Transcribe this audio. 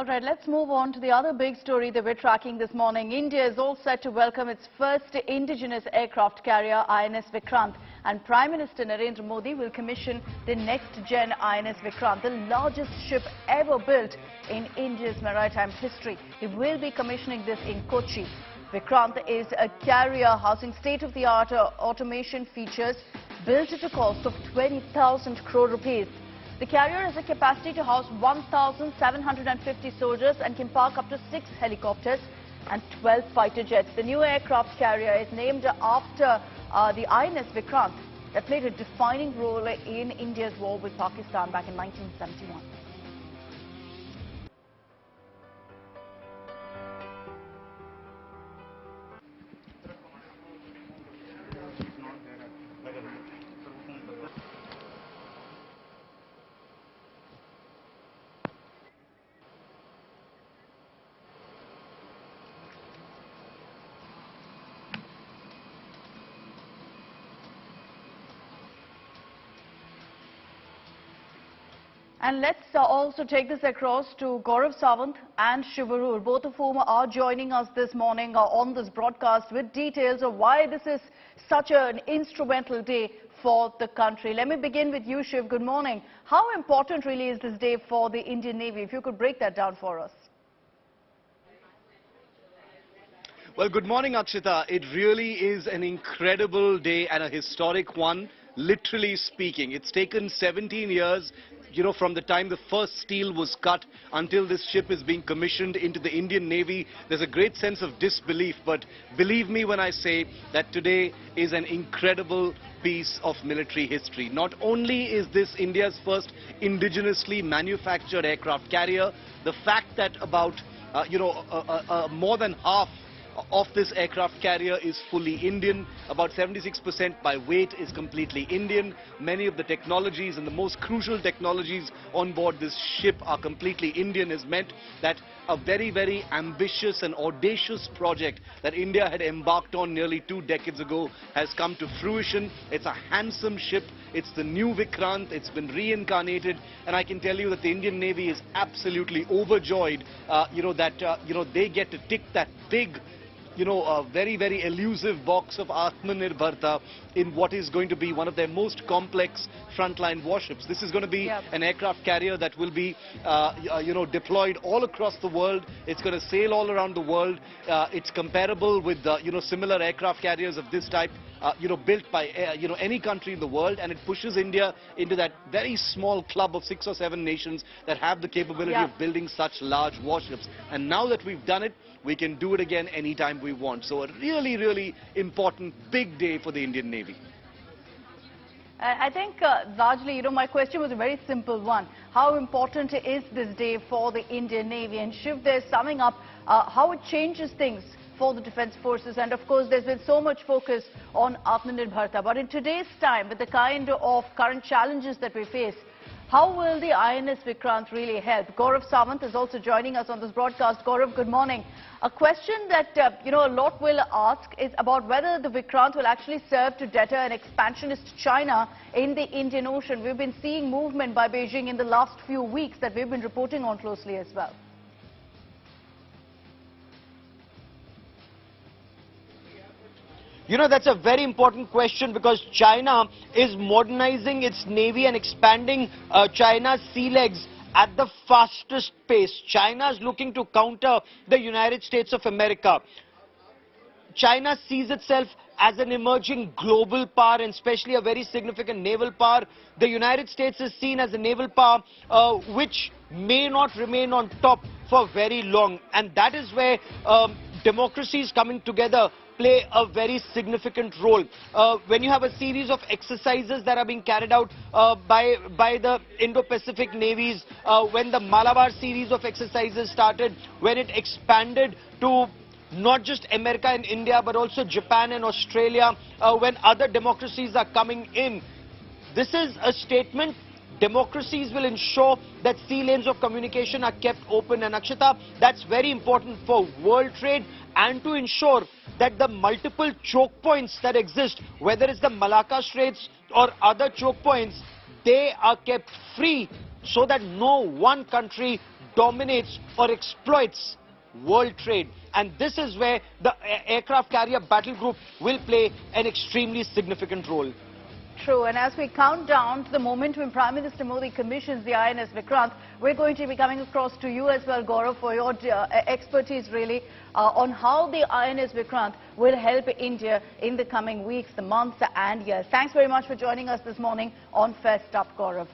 All right, let's move on to the other big story that we're tracking this morning. India is all set to welcome its first indigenous aircraft carrier, INS Vikrant. And Prime Minister Narendra Modi will commission the next-gen INS Vikrant, the largest ship ever built in India's maritime history. He will be commissioning this in Kochi. Vikrant is a carrier housing state-of-the-art automation features built at a cost of 20,000 crore rupees. The carrier has a capacity to house 1,750 soldiers and can park up to 6 helicopters and 12 fighter jets. The new aircraft carrier is named after the INS Vikrant that played a defining role in India's war with Pakistan back in 1971. And let's also take this across to Gaurav Sawant and Shivarur, both of whom are joining us this morning on this broadcast with details of why this is such an instrumental day for the country. Let me begin with you, Shiv. Good morning. How important really is this day for the Indian Navy? If you could break that down for us. Well, good morning, Akshita. It really is an incredible day and a historic one, literally speaking. It's taken 17 years, from the time the first steel was cut until this ship is being commissioned into the Indian Navy. There's a great sense of disbelief, but believe me when I say that today is an incredible piece of military history. Not only is this India's first indigenously manufactured aircraft carrier, the fact that about, more than half of this aircraft carrier is fully Indian. About 76% by weight is completely Indian. Many of the technologies and the most crucial technologies on board this ship are completely Indian, has meant that a very, very ambitious and audacious project that India had embarked on nearly 2 decades ago has come to fruition. It's a handsome ship. It's the new Vikrant. It's been reincarnated. And I can tell you that the Indian Navy is absolutely overjoyed, they get to tick that big, a very, very elusive box of Atmanirbharta in what is going to be one of their most complex frontline warships. This is going to be an aircraft carrier that will be, deployed all across the world. It's going to sail all around the world. It's comparable with, similar aircraft carriers of this type, built by, any country in the world. And it pushes India into that very small club of 6 or 7 nations that have the capability of building such large warships. And now that we've done it, we can do it again anytime we want. So a really, really important big day for the Indian Navy. I think largely, my question was a very simple one. How important is this day for the Indian Navy? And Shiv, they're summing up how it changes things for the defense forces. And of course, there's been so much focus on Atmanirbharta. But in today's time, with the kind of current challenges that we face, how will the INS Vikrant really help? Gaurav Sawant is also joining us on this broadcast. Gaurav, good morning. A question that, a lot will ask is about whether the Vikrant will actually serve to deter an expansionist China in the Indian Ocean. We've been seeing movement by Beijing in the last few weeks that we've been reporting on closely as well. That's a very important question because China is modernizing its navy and expanding China's sea legs at the fastest pace. China is looking to counter the United States of America. China sees itself as an emerging global power and especially a very significant naval power. The United States is seen as a naval power which may not remain on top for very long. And that is where democracies coming together play a very significant role. When you have a series of exercises that are being carried out by the Indo-Pacific navies, when the Malabar series of exercises started, when it expanded to not just America and India, but also Japan and Australia, when other democracies are coming in, this is a statement. Democracies will ensure that sea lanes of communication are kept open. And Akshita, that's very important for world trade and to ensure that the multiple choke points that exist, whether it's the Malacca Straits or other choke points, they are kept free so that no one country dominates or exploits world trade. And this is where the aircraft carrier battle group will play an extremely significant role. True, and as we count down to the moment when Prime Minister Modi commissions the INS Vikrant, we're going to be coming across to you as well, Gaurav, for your expertise really on how the INS Vikrant will help India in the coming weeks, the months and years. Thanks very much for joining us this morning on First Up, Gaurav.